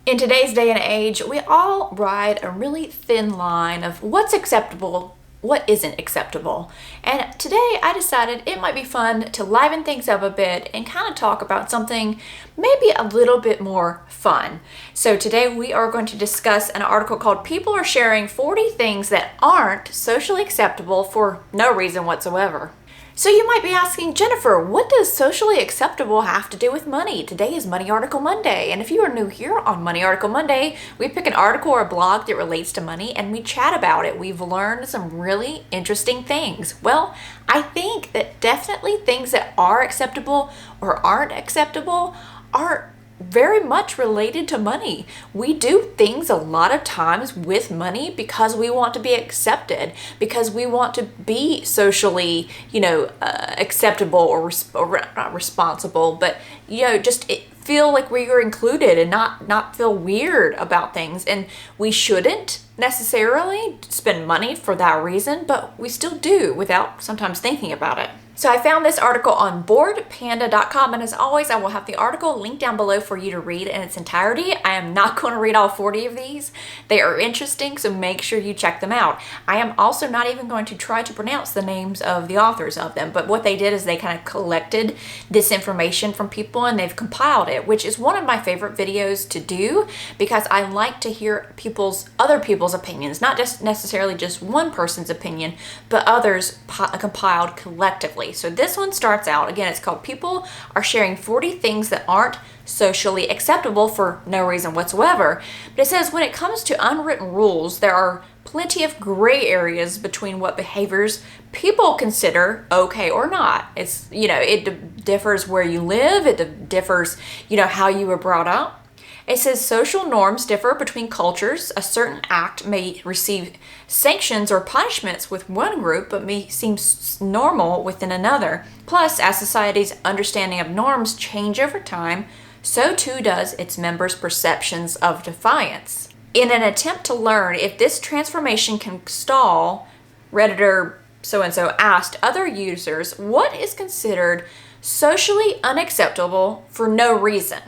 In today's day and age, we all ride a really thin line of what's acceptable, what isn't acceptable. And today I decided it might be fun to liven things up a bit and kind of talk about something maybe a little bit more fun. So today we are going to discuss an article called People Are Sharing 40 Things That Aren't Socially Acceptable for No Reason Whatsoever. So you might be asking, Jennifer, what does socially acceptable have to do with money? Today is Money Article Monday, and if you are new here on Money Article Monday, we pick an article or a blog that relates to money and we chat about it. We've learned some really interesting things. Well, I think that definitely things that are acceptable or aren't acceptable are very much related to money. We do things a lot of times with money because we want to be accepted, because we want to be socially, acceptable or not responsible, but just feel like we are included and not feel weird about things. And we shouldn't necessarily spend money for that reason, but we still do without sometimes thinking about it. So I found this article on boardpanda.com, and as always, I will have the article linked down below for you to read in its entirety. I am not going to read all 40 of these. They are interesting, so make sure you check them out. I am also not even going to try to pronounce the names of the authors of them, but what they did is they kind of collected this information from people and they've compiled it, which is one of my favorite videos to do because I like to hear other people's opinions, not just necessarily just one person's opinion, but others compiled collectively. So this one starts out, again, it's called People Are Sharing 40 Things That Aren't Socially Acceptable for No Reason Whatsoever. But it says when it comes to unwritten rules, there are plenty of gray areas between what behaviors people consider okay or not. It differs where you live, it differs, how you were brought up. It says social norms differ between cultures. A certain act may receive sanctions or punishments with one group, but may seem normal within another. Plus, as society's understanding of norms change over time, so too does its members' perceptions of defiance. In an attempt to learn if this transformation can stall, Redditor so-and-so asked other users what is considered socially unacceptable for no reason.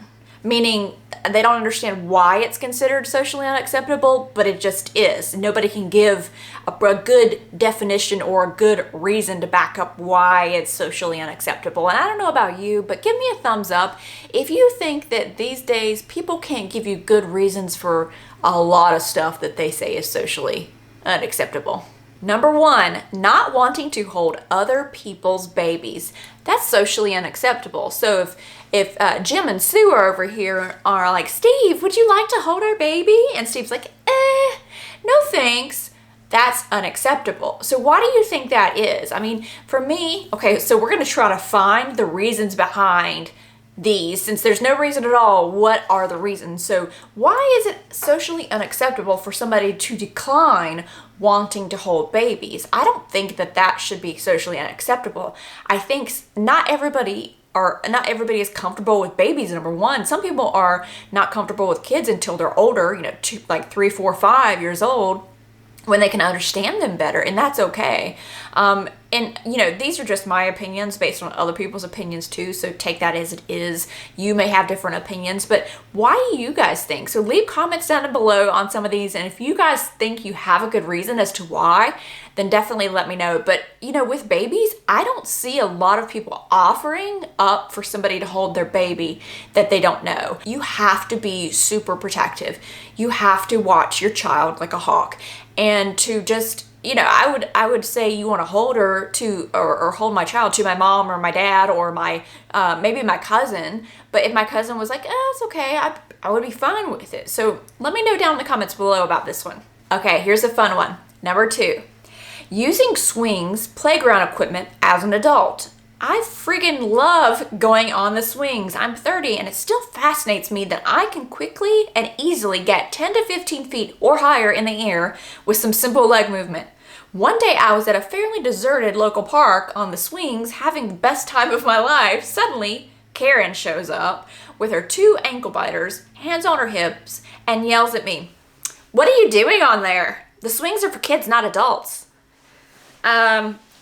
Meaning they don't understand why it's considered socially unacceptable, but it just is. Nobody can give a good definition or a good reason to back up why it's socially unacceptable. And I don't know about you, but give me a thumbs up if you think that these days people can't give you good reasons for a lot of stuff that they say is socially unacceptable. Number 1, not wanting to hold other people's babies. That's socially unacceptable. So if Jim and Sue are over here are like, Steve, would you like to hold our baby? And Steve's like, no thanks. That's unacceptable. So why do you think that is? I mean, for me, okay, so we're going to try to find the reasons behind these. Since there's no reason at all, what are the reasons? So why is it socially unacceptable for somebody to decline wanting to hold babies? I don't think that should be socially unacceptable. I think not everybody is comfortable with babies, number 1. Some people are not comfortable with kids until they're older, like 3, 4, 5 years old, when they can understand them better, and that's okay. And these are just my opinions based on other people's opinions too, so take that as it is. You may have different opinions, but why do you guys think? So leave comments down below on some of these, and if you guys think you have a good reason as to why, then definitely let me know. But with babies, I don't see a lot of people offering up for somebody to hold their baby that they don't know. You have to be super protective. You have to watch your child like a hawk, and to just I would say you want to hold her to or hold my child to my mom or my dad or my maybe my cousin. But if my cousin was like, it's okay, I would be fine with it. So let me know down in the comments below about this one. Okay, here's a fun one. Number 2, using swings playground equipment as an adult. I friggin' love going on the swings. I'm 30 and it still fascinates me that I can quickly and easily get 10 to 15 feet or higher in the air with some simple leg movement. One day I was at a fairly deserted local park on the swings having the best time of my life. Suddenly, Karen shows up with her 2 ankle biters, hands on her hips, and yells at me, "What are you doing on there? The swings are for kids, not adults."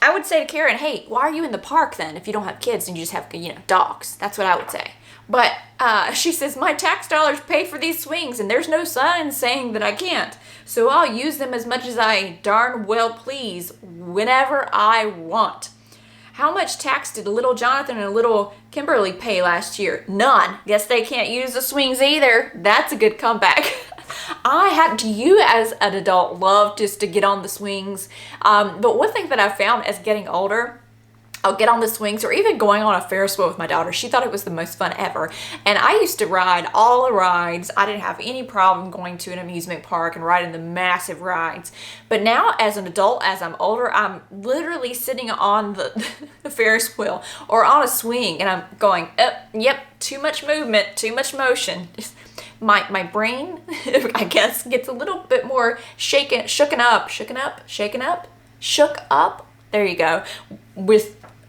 I would say to Karen, hey, why are you in the park then if you don't have kids and you just have, dogs? That's what I would say. But she says, my tax dollars pay for these swings and there's no sign saying that I can't. So I'll use them as much as I darn well please whenever I want. How much tax did little Jonathan and little Kimberly pay last year? None. Guess they can't use the swings either. That's a good comeback. Do you as an adult love just to get on the swings? But one thing that I've found as getting older, I'll get on the swings or even going on a Ferris wheel with my daughter. She thought it was the most fun ever. And I used to ride all the rides. I didn't have any problem going to an amusement park and riding the massive rides. But now as an adult, as I'm older, I'm literally sitting on the Ferris wheel or on a swing and I'm going, yep, too much movement, too much motion. My brain, I guess, gets a little bit more shook up. There you go.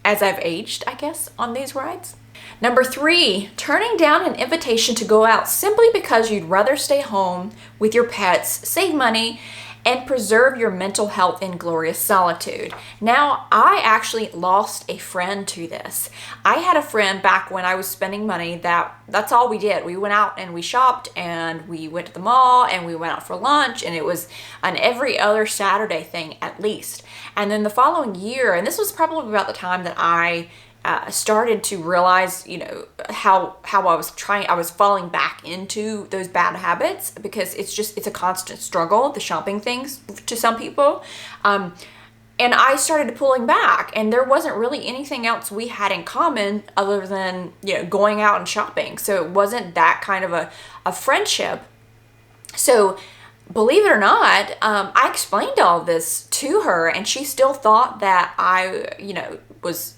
As I've aged, I guess, on these rides. Number 3, turning down an invitation to go out simply because you'd rather stay home with your pets, save money, and preserve your mental health in glorious solitude. Now, I actually lost a friend to this. I had a friend back when I was spending money that's all we did. We went out and we shopped and we went to the mall and we went out for lunch, and it was an every other Saturday thing at least. And then the following year, and this was probably about the time that I started to realize, how I was falling back into those bad habits, because it's a constant struggle, the shopping things to some people. And I started pulling back, and there wasn't really anything else we had in common other than, going out and shopping. So it wasn't that kind of a friendship. So believe it or not, I explained all this to her, and she still thought that I, was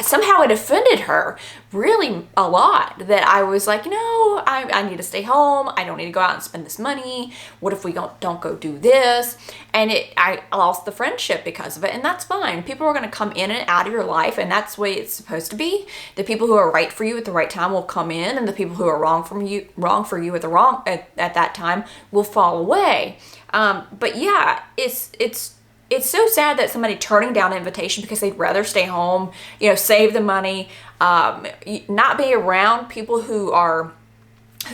somehow it offended her really a lot that I was like, I need to stay home. I don't need to go out and spend this money. What if we don't go do this? And I lost the friendship because of it, and that's fine. People are going to come in and out of your life, and that's the way it's supposed to be. The people who are right for you at the right time will come in, and the people who are wrong for you at that time will fall away. But yeah, it's so sad that somebody turning down an invitation because they'd rather stay home, save the money, not be around people who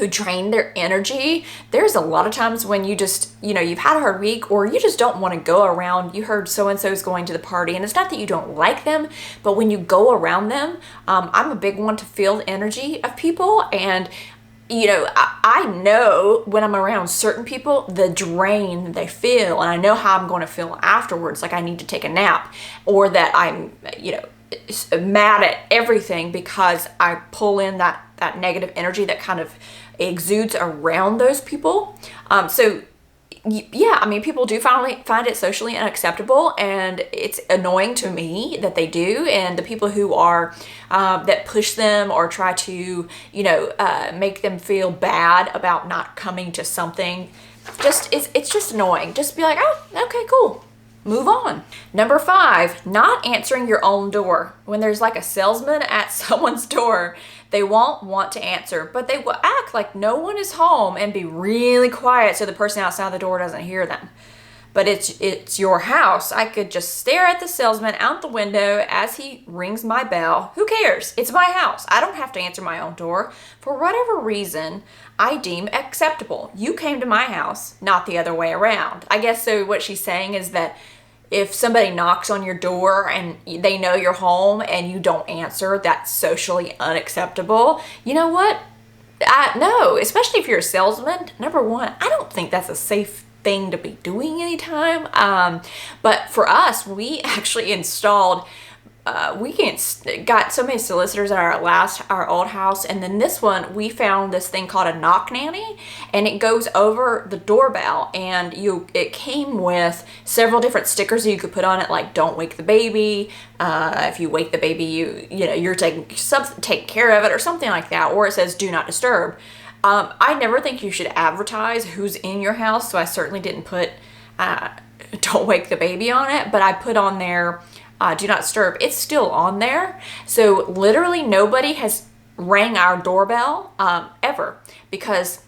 drain their energy. There's a lot of times when you just, you've had a hard week, or you just don't want to go around. You heard so-and-so is going to the party, and it's not that you don't like them, but when you go around them, I'm a big one to feel the energy of people, and I know when I'm around certain people, the drain they feel, and I know how I'm going to feel afterwards, like I need to take a nap, or that I'm, mad at everything because I pull in that negative energy that kind of exudes around those people. So yeah, people do finally find it socially unacceptable, and it's annoying to me that they do. And the people who are that push them or try to make them feel bad about not coming to something, it's just annoying. Just be like, oh, okay, cool, move on. Number 5, not answering your own door. When there's like a salesman at someone's door, they won't want to answer, but they will act like no one is home and be really quiet so the person outside the door doesn't hear them. But it's your house. I could just stare at the salesman out the window as he rings my bell. Who cares? It's my house. I don't have to answer my own door. For whatever reason I deem acceptable. You came to my house, not the other way around. I guess so what she's saying is that if somebody knocks on your door and they know you're home and you don't answer, that's socially unacceptable. You know what? No, especially if you're a salesman. Number 1, I don't think that's a safe thing to be doing anytime. But for us, we actually installed got so many solicitors at our old house, and then this one we found this thing called a knock nanny, and it goes over the doorbell, and it came with several different stickers that you could put on it, like don't wake the baby, if you wake the baby you're take care of it, or something like that, or it says do not disturb. I never think you should advertise who's in your house, so I certainly didn't put don't wake the baby on it, but I put on there do not disturb. It's still on there. So literally nobody has rang our doorbell ever, because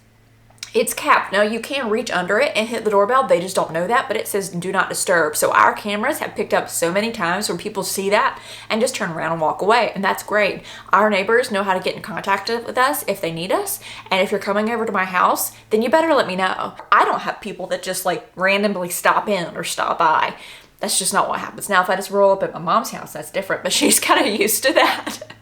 It's capped. Now you can reach under it and hit the doorbell. They just don't know that, but it says do not disturb. So our cameras have picked up so many times where people see that and just turn around and walk away. And that's great. Our neighbors know how to get in contact with us if they need us. And if you're coming over to my house, then you better let me know. I don't have people that just like randomly stop in or stop by. That's just not what happens. Now, if I just roll up at my mom's house, that's different, but she's kind of used to that.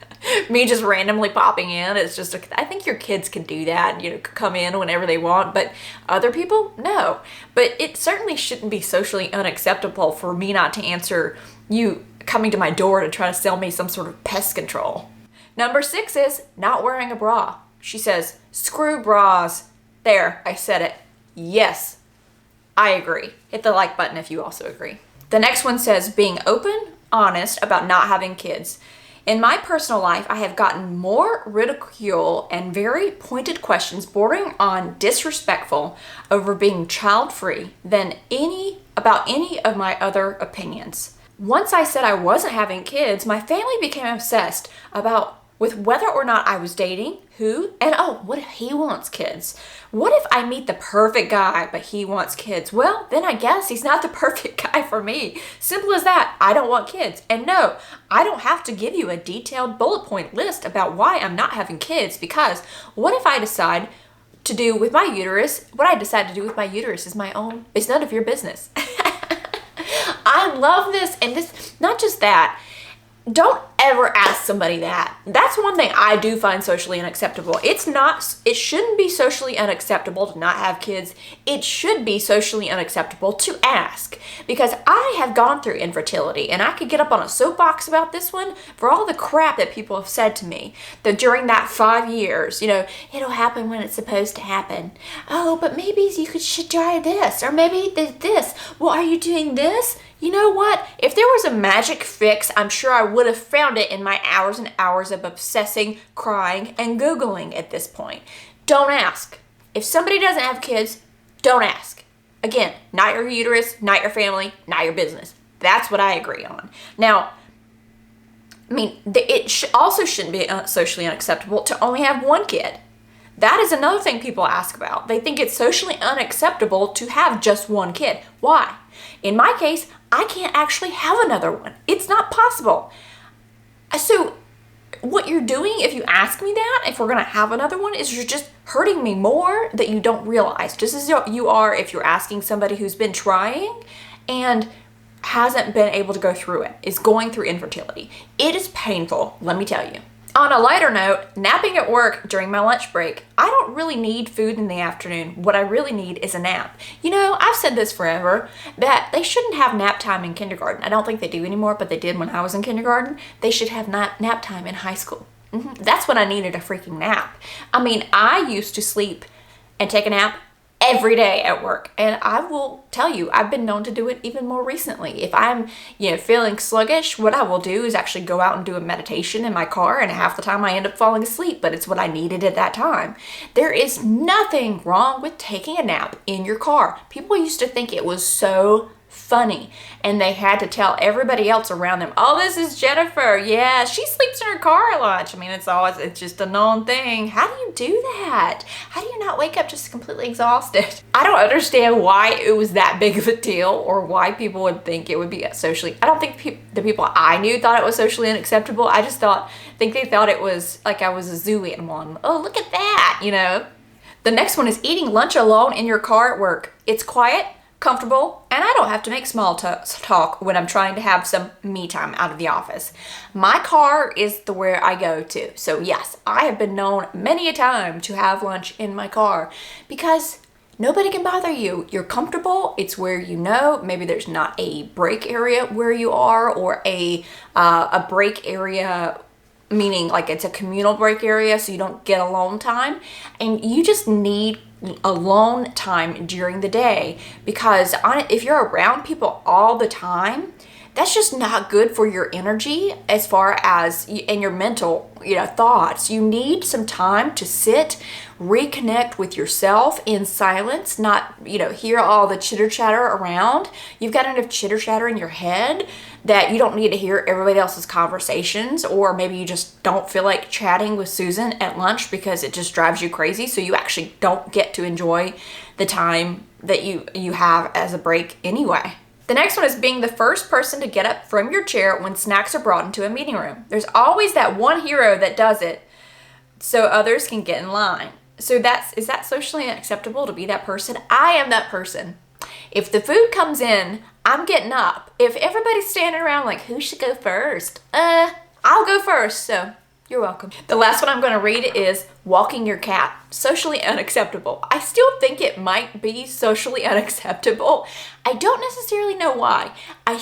Me just randomly popping in. It's just, I think your kids can do that, come in whenever they want, but other people, no. But it certainly shouldn't be socially unacceptable for me not to answer you coming to my door to try to sell me some sort of pest control. Number 6 is not wearing a bra. She says, screw bras. There, I said it. Yes, I agree. Hit the like button if you also agree. The next one says being open, honest about not having kids. In my personal life, I have gotten more ridicule and very pointed questions bordering on disrespectful over being child-free than about any of my other opinions. Once I said I wasn't having kids, my family became obsessed with whether or not I was dating, who, and what if he wants kids? What if I meet the perfect guy, but he wants kids? Well, then I guess he's not the perfect guy for me. Simple as that. I don't want kids. And no, I don't have to give you a detailed bullet point list about why I'm not having kids, because what if I decide to do with my uterus, what I decide to do with my uterus is my own, it's none of your business. I love this, and this, not just that, don't ever ask somebody that. That's one thing I do find socially unacceptable. It shouldn't be socially unacceptable to not have kids. It should be socially unacceptable to ask, because I have gone through infertility, and I could get up on a soapbox about this one for all the crap that people have said to me that during that 5 years, it'll happen when it's supposed to happen. Oh, but maybe you should try this, or maybe this. Well, are you doing this? You know what? If there was a magic fix, I'm sure I would have found it in my hours and hours of obsessing, crying, and Googling at this point. Don't ask. If somebody doesn't have kids, don't ask. Again, not your uterus, not your family, not your business. That's what I agree on. Now, it also shouldn't be socially unacceptable to only have one kid. That is another thing people ask about. They think it's socially unacceptable to have just one kid. Why? In my case, I can't actually have another one. It's not possible. So what you're doing, if you ask me that, if we're going to have another one, is you're just hurting me more that you don't realize. Just as you are if you're asking somebody who's been trying and hasn't been able to go through it, is going through infertility. It is painful, let me tell you. On a lighter note, napping at work during my lunch break. I don't really need food in the afternoon. What I really need is a nap. I've said this forever, that they shouldn't have nap time in kindergarten. I don't think they do anymore, but they did when I was in kindergarten. They should have nap time in high school. That's when I needed a freaking nap. I used to sleep and take a nap every day at work. And I will tell you, I've been known to do it even more recently. If I'm, feeling sluggish, what I will do is actually go out and do a meditation in my car, and half the time I end up falling asleep, but it's what I needed at that time. There is nothing wrong with taking a nap in your car. People used to think it was so funny, and they had to tell everybody else around them, oh, this is Jennifer. Yeah, she sleeps in her car at lunch. It's just a known thing. How do you do that? How do you not wake up just completely exhausted? I don't understand why it was that big of a deal, or why people would think it would be socially. I don't think the people I knew thought it was socially unacceptable. I just think they thought it was like I was a zoo animal. And, oh, look at that, The next one is eating lunch alone in your car at work. It's quiet, comfortable, and I don't have to make small talk when I'm trying to have some me time out of the office. My car is where I go to. So yes, I have been known many a time to have lunch in my car because nobody can bother you. You're comfortable. It's where maybe there's not a break area where you are, or a break area, meaning like it's a communal break area, so you don't get alone time, and you just need alone time during the day, because if you're around people all the time, that's just not good for your energy as far as and your mental, thoughts. You need some time to sit, reconnect with yourself in silence, not, hear all the chitter chatter around. You've got enough chitter chatter in your head that you don't need to hear everybody else's conversations, or maybe you just don't feel like chatting with Susan at lunch because it just drives you crazy. So you actually don't get to enjoy the time that you have as a break anyway. The next one is being the first person to get up from your chair when snacks are brought into a meeting room. There's always that one hero that does it so others can get in line. So is that socially unacceptable to be that person? I am that person. If the food comes in, I'm getting up. If everybody's standing around like, who should go first? I'll go first, so you're welcome. The last one I'm going to read is walking your cat. Socially unacceptable. I still think it might be socially unacceptable. I don't necessarily know why. I would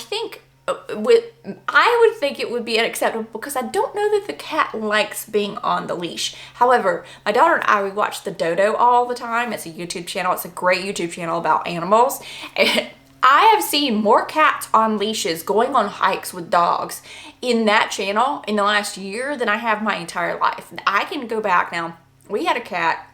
think it would be unacceptable because I don't know that the cat likes being on the leash. However, my daughter and I, we watch The Dodo all the time. It's a YouTube channel. It's a great YouTube channel about animals. And I have seen more cats on leashes going on hikes with dogs in that channel in the last year than I have my entire life. I can go back now. We had a cat.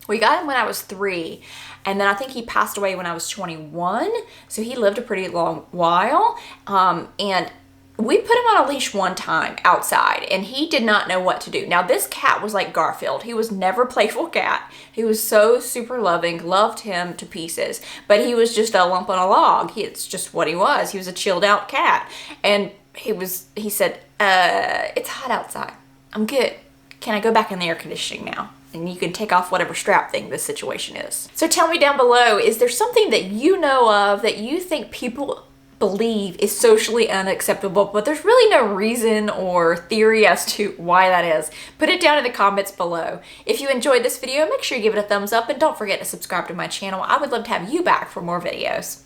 We got him when I was 3, and then I think he passed away when I was 21, so he lived a pretty long while, and we put him on a leash one time outside, and he did not know what to do. Now, this cat was like Garfield. He was never a playful cat. He was so super loving, loved him to pieces, but he was just a lump on a log. It's just what he was. He was a chilled out cat, and he said, it's hot outside. I'm good. Can I go back in the air conditioning now? And you can take off whatever strap thing this situation is. So tell me down below, is there something that you know of that you think people believe is socially unacceptable, but there's really no reason or theory as to why that is? Put it down in the comments below. If you enjoyed this video, make sure you give it a thumbs up, and don't forget to subscribe to my channel. I would love to have you back for more videos.